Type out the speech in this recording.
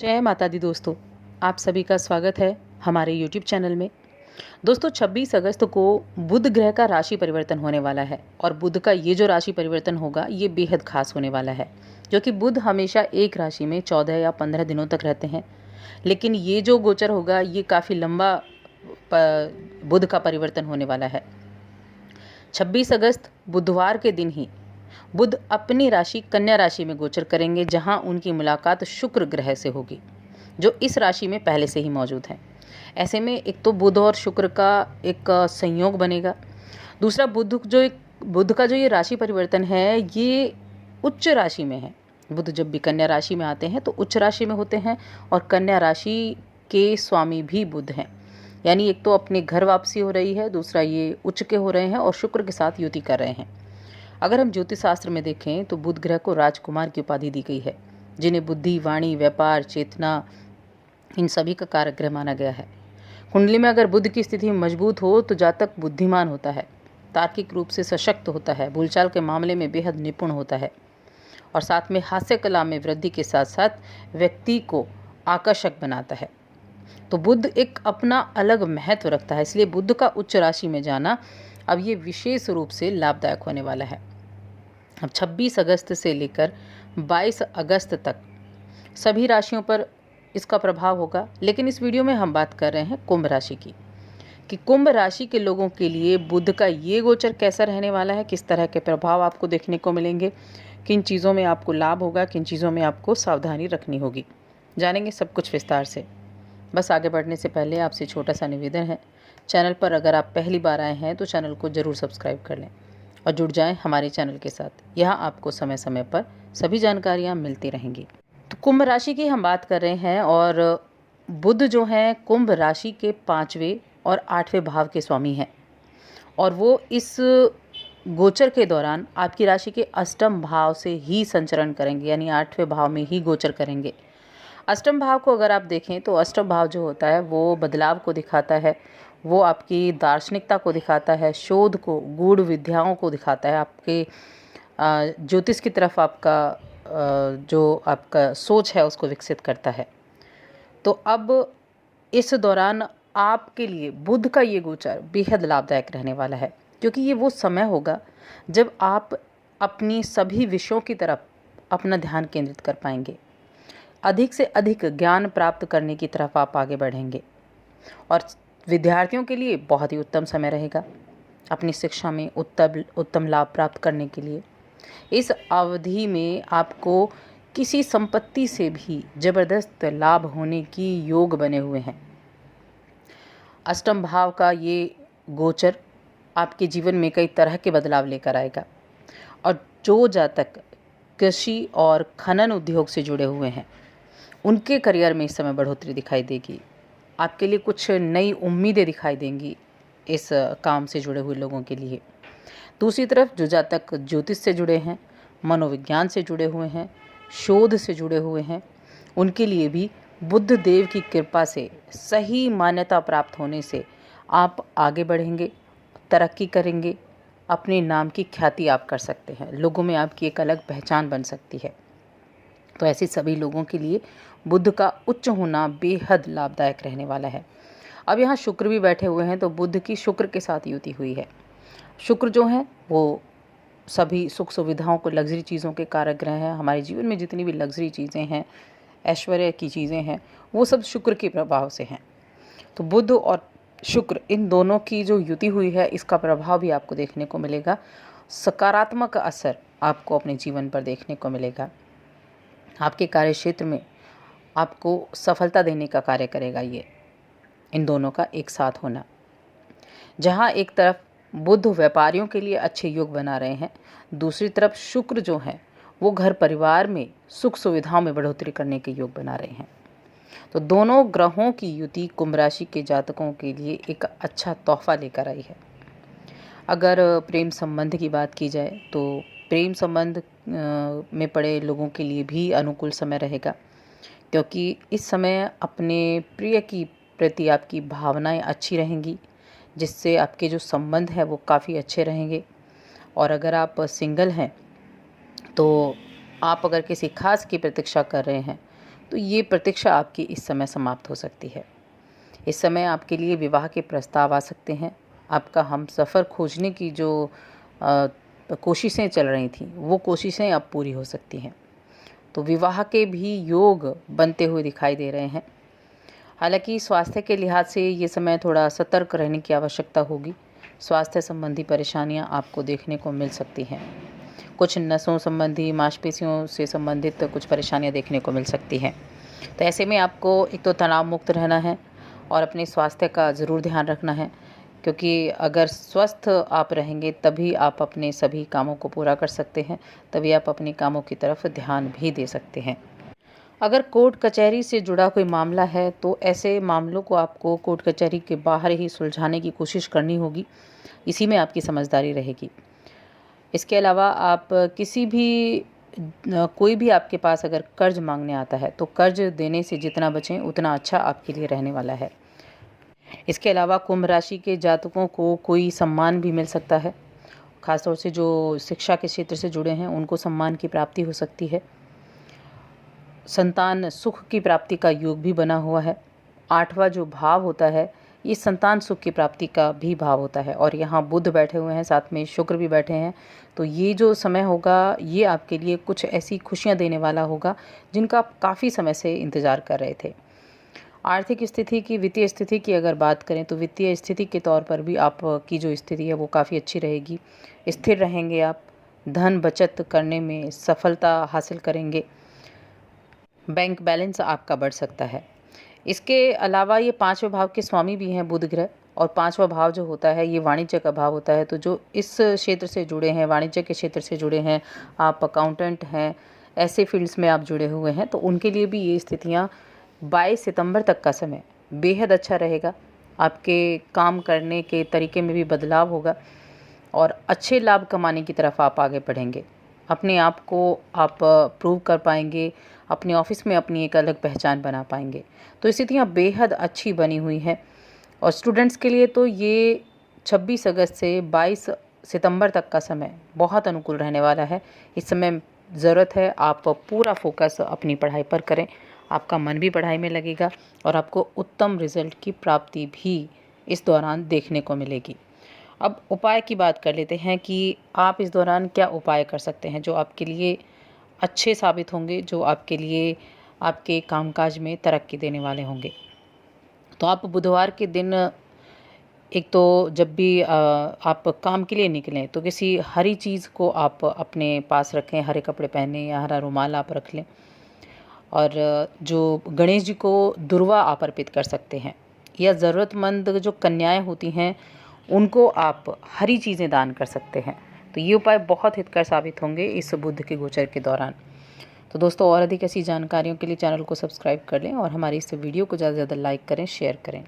जय माता दी दोस्तों, आप सभी का स्वागत है हमारे YouTube चैनल में। दोस्तों 26 अगस्त को बुध ग्रह का राशि परिवर्तन होने वाला है और बुध का ये जो राशि परिवर्तन होगा ये बेहद खास होने वाला है, क्योंकि बुध हमेशा एक राशि में 14 या 15 दिनों तक रहते हैं। लेकिन ये जो गोचर होगा ये काफ़ी लंबा बुध का परिवर्तन होने वाला है। 26 अगस्त बुधवार के दिन ही बुध अपनी राशि कन्या राशि में गोचर करेंगे, जहां उनकी मुलाकात शुक्र ग्रह से होगी, जो इस राशि में पहले से ही मौजूद है। ऐसे में एक तो बुध और शुक्र का एक संयोग बनेगा। दूसरा बुध का जो ये राशि परिवर्तन है ये उच्च राशि में है। बुध जब भी कन्या राशि में आते हैं तो उच्च राशि में होते हैं और कन्या राशि के स्वामी भी बुध हैं। यानी एक तो अपने घर वापसी हो रही है, दूसरा ये उच्च के हो रहे हैं और शुक्र के साथ युति कर रहे हैं। अगर हम ज्योतिष शास्त्र में देखें तो बुध ग्रह को राजकुमार की उपाधि दी गई है, जिन्हें बुद्धि, वाणी, व्यापार, चेतना इन सभी का कारक ग्रह माना गया है। कुंडली में अगर बुध की स्थिति मजबूत हो तो जातक बुद्धिमान होता है, तार्किक रूप से सशक्त होता है, बोलचाल के मामले में बेहद निपुण होता है और साथ में हास्य कला में वृद्धि के साथ साथ व्यक्ति को आकर्षक बनाता है। तो बुध एक अपना अलग महत्व रखता है, इसलिए बुध का उच्च राशि में जाना अब ये विशेष रूप से लाभदायक होने वाला है। अब 26 अगस्त से लेकर 22 अगस्त तक सभी राशियों पर इसका प्रभाव होगा, लेकिन इस वीडियो में हम बात कर रहे हैं कुंभ राशि की, कि कुंभ राशि के लोगों के लिए बुध का ये गोचर कैसा रहने वाला है, किस तरह के प्रभाव आपको देखने को मिलेंगे, किन चीज़ों में आपको लाभ होगा, किन चीज़ों में आपको सावधानी रखनी होगी, जानेंगे सब कुछ विस्तार से। बस आगे बढ़ने से पहले आपसे छोटा सा निवेदन है, चैनल पर अगर आप पहली बार आए हैं तो चैनल को ज़रूर सब्सक्राइब कर लें और जुड़ जाएं हमारे चैनल के साथ। यहाँ आपको समय समय पर सभी जानकारियाँ मिलती रहेंगी। तो कुंभ राशि की हम बात कर रहे हैं और बुध जो हैं कुंभ राशि के 5वें और 8वें भाव के स्वामी हैं और वो इस गोचर के दौरान आपकी राशि के अष्टम भाव से ही संचरण करेंगे, यानी 8वें भाव में ही गोचर करेंगे। अष्टम भाव को अगर आप देखें तो अष्टम भाव जो होता है वो बदलाव को दिखाता है, वो आपकी दार्शनिकता को दिखाता है, शोध को, गूढ़ विद्याओं को दिखाता है, आपके ज्योतिष की तरफ आपका जो आपका सोच है उसको विकसित करता है। तो अब इस दौरान आपके लिए बुध का ये गोचर बेहद लाभदायक रहने वाला है, क्योंकि ये वो समय होगा जब आप अपनी सभी विषयों की तरफ अपना ध्यान केंद्रित कर पाएंगे, अधिक से अधिक ज्ञान प्राप्त करने की तरफ आप आगे बढ़ेंगे और विद्यार्थियों के लिए बहुत ही उत्तम समय रहेगा अपनी शिक्षा में उत्तम लाभ प्राप्त करने के लिए। इस अवधि में आपको किसी संपत्ति से भी जबरदस्त लाभ होने की योग बने हुए हैं। अष्टम भाव का ये गोचर आपके जीवन में कई तरह के बदलाव लेकर आएगा और जो जातक कृषि और खनन उद्योग से जुड़े हुए हैं उनके करियर में इस समय बढ़ोतरी दिखाई देगी। आपके लिए कुछ नई उम्मीदें दिखाई देंगी इस काम से जुड़े हुए लोगों के लिए। दूसरी तरफ जो जातक ज्योतिष से जुड़े हैं, मनोविज्ञान से जुड़े हुए हैं, शोध से जुड़े हुए हैं, उनके लिए भी बुध देव की कृपा से सही मान्यता प्राप्त होने से आप आगे बढ़ेंगे, तरक्की करेंगे, अपने नाम की ख्याति आप कर सकते हैं, लोगों में आपकी एक अलग पहचान बन सकती है। तो ऐसे सभी लोगों के लिए बुध का उच्च होना बेहद लाभदायक रहने वाला है। अब यहाँ शुक्र भी बैठे हुए हैं, तो बुध की शुक्र के साथ युति हुई है। शुक्र जो है वो सभी सुख सुविधाओं को, लग्जरी चीज़ों के कारक ग्रह हैं। हमारे जीवन में जितनी भी लग्जरी चीज़ें हैं, ऐश्वर्य की चीज़ें हैं, वो सब शुक्र के प्रभाव से हैं। तो बुध और शुक्र इन दोनों की जो युति हुई है इसका प्रभाव भी आपको देखने को मिलेगा। सकारात्मक असर आपको अपने जीवन पर देखने को मिलेगा। आपके कार्य क्षेत्र में आपको सफलता देने का कार्य करेगा ये इन दोनों का एक साथ होना। जहाँ एक तरफ बुध व्यापारियों के लिए अच्छे योग बना रहे हैं, दूसरी तरफ शुक्र जो है वो घर परिवार में सुख सुविधाओं में बढ़ोतरी करने के योग बना रहे हैं। तो दोनों ग्रहों की युति कुंभ राशि के जातकों के लिए एक अच्छा तोहफा लेकर आई है। अगर प्रेम संबंध की बात की जाए तो प्रेम संबंध में पड़े लोगों के लिए भी अनुकूल समय रहेगा, क्योंकि इस समय अपने प्रिय की प्रति आपकी भावनाएं अच्छी रहेंगी, जिससे आपके जो संबंध है वो काफ़ी अच्छे रहेंगे। और अगर आप सिंगल हैं तो आप अगर किसी खास की प्रतीक्षा कर रहे हैं तो ये प्रतीक्षा आपकी इस समय समाप्त हो सकती है। इस समय आपके लिए विवाह के प्रस्ताव आ सकते हैं। आपका हमसफ़र खोजने की जो कोशिशें चल रही थी, वो कोशिशें अब पूरी हो सकती हैं। तो विवाह के भी योग बनते हुए दिखाई दे रहे हैं। हालांकि स्वास्थ्य के लिहाज से ये समय थोड़ा सतर्क रहने की आवश्यकता होगी। स्वास्थ्य संबंधी परेशानियां आपको देखने को मिल सकती हैं। कुछ नसों संबंधी, मांसपेशियों से संबंधित कुछ परेशानियां देखने को मिल सकती हैं। तो ऐसे में आपको एक तो तनाव मुक्त रहना है और अपने स्वास्थ्य का ज़रूर ध्यान रखना है, क्योंकि अगर स्वस्थ आप रहेंगे तभी आप अपने सभी कामों को पूरा कर सकते हैं, तभी आप अपने कामों की तरफ ध्यान भी दे सकते हैं। अगर कोर्ट कचहरी से जुड़ा कोई मामला है तो ऐसे मामलों को आपको कोर्ट कचहरी के बाहर ही सुलझाने की कोशिश करनी होगी। इसी में आपकी समझदारी रहेगी। इसके अलावा आप किसी भी कोई भी आपके पास अगर कर्ज मांगने आता है तो कर्ज देने से जितना बचें उतना अच्छा आपके लिए रहने वाला है। इसके अलावा कुंभ राशि के जातकों को कोई सम्मान भी मिल सकता है। खासतौर से जो शिक्षा के क्षेत्र से जुड़े हैं उनको सम्मान की प्राप्ति हो सकती है। संतान सुख की प्राप्ति का योग भी बना हुआ है। 8वां जो भाव होता है ये संतान सुख की प्राप्ति का भी भाव होता है और यहाँ बुध बैठे हुए हैं, साथ में शुक्र भी बैठे हैं। तो ये जो समय होगा ये आपके लिए कुछ ऐसी खुशियाँ देने वाला होगा जिनका आप काफ़ी समय से इंतज़ार कर रहे थे। आर्थिक स्थिति की, वित्तीय स्थिति की अगर बात करें तो वित्तीय स्थिति के तौर पर भी आपकी जो स्थिति है वो काफ़ी अच्छी रहेगी। स्थिर रहेंगे आप, धन बचत करने में सफलता हासिल करेंगे, बैंक बैलेंस आपका बढ़ सकता है। इसके अलावा ये 5वें भाव के स्वामी भी हैं बुध ग्रह, और 5वां भाव जो होता है ये वाणिज्य का भाव होता है। तो जो इस क्षेत्र से जुड़े हैं, वाणिज्य के क्षेत्र से जुड़े हैं, आप अकाउंटेंट हैं, ऐसे फील्ड्स में आप जुड़े हुए हैं, तो उनके लिए भी ये स्थितियाँ 22 सितंबर तक का समय बेहद अच्छा रहेगा। आपके काम करने के तरीके में भी बदलाव होगा और अच्छे लाभ कमाने की तरफ आप आगे बढ़ेंगे। अपने आप को आप प्रूव कर पाएंगे, अपने ऑफिस में अपनी एक अलग पहचान बना पाएंगे। तो स्थितियाँ बेहद अच्छी बनी हुई हैं और स्टूडेंट्स के लिए तो ये 26 अगस्त से 22 सितंबर तक का समय बहुत अनुकूल रहने वाला है। इस समय ज़रूरत है आप पूरा फोकस अपनी पढ़ाई पर करें। आपका मन भी पढ़ाई में लगेगा और आपको उत्तम रिजल्ट की प्राप्ति भी इस दौरान देखने को मिलेगी। अब उपाय की बात कर लेते हैं कि आप इस दौरान क्या उपाय कर सकते हैं जो आपके लिए अच्छे साबित होंगे, जो आपके लिए आपके कामकाज में तरक्की देने वाले होंगे। तो आप बुधवार के दिन एक तो जब भी आप काम के लिए निकलें तो किसी हरी चीज़ को आप अपने पास रखें, हरे कपड़े पहने या हरा रुमाल आप रख लें। और जो गणेश जी को दुर्वा आप अर्पित कर सकते हैं, या ज़रूरतमंद जो कन्याएं होती हैं उनको आप हरी चीज़ें दान कर सकते हैं। तो ये उपाय बहुत हितकर साबित होंगे इस बुध के गोचर के दौरान। तो दोस्तों, और अधिक ऐसी जानकारियों के लिए चैनल को सब्सक्राइब कर लें और हमारी इस वीडियो को ज़्यादा से ज़्यादा लाइक करें, शेयर करें।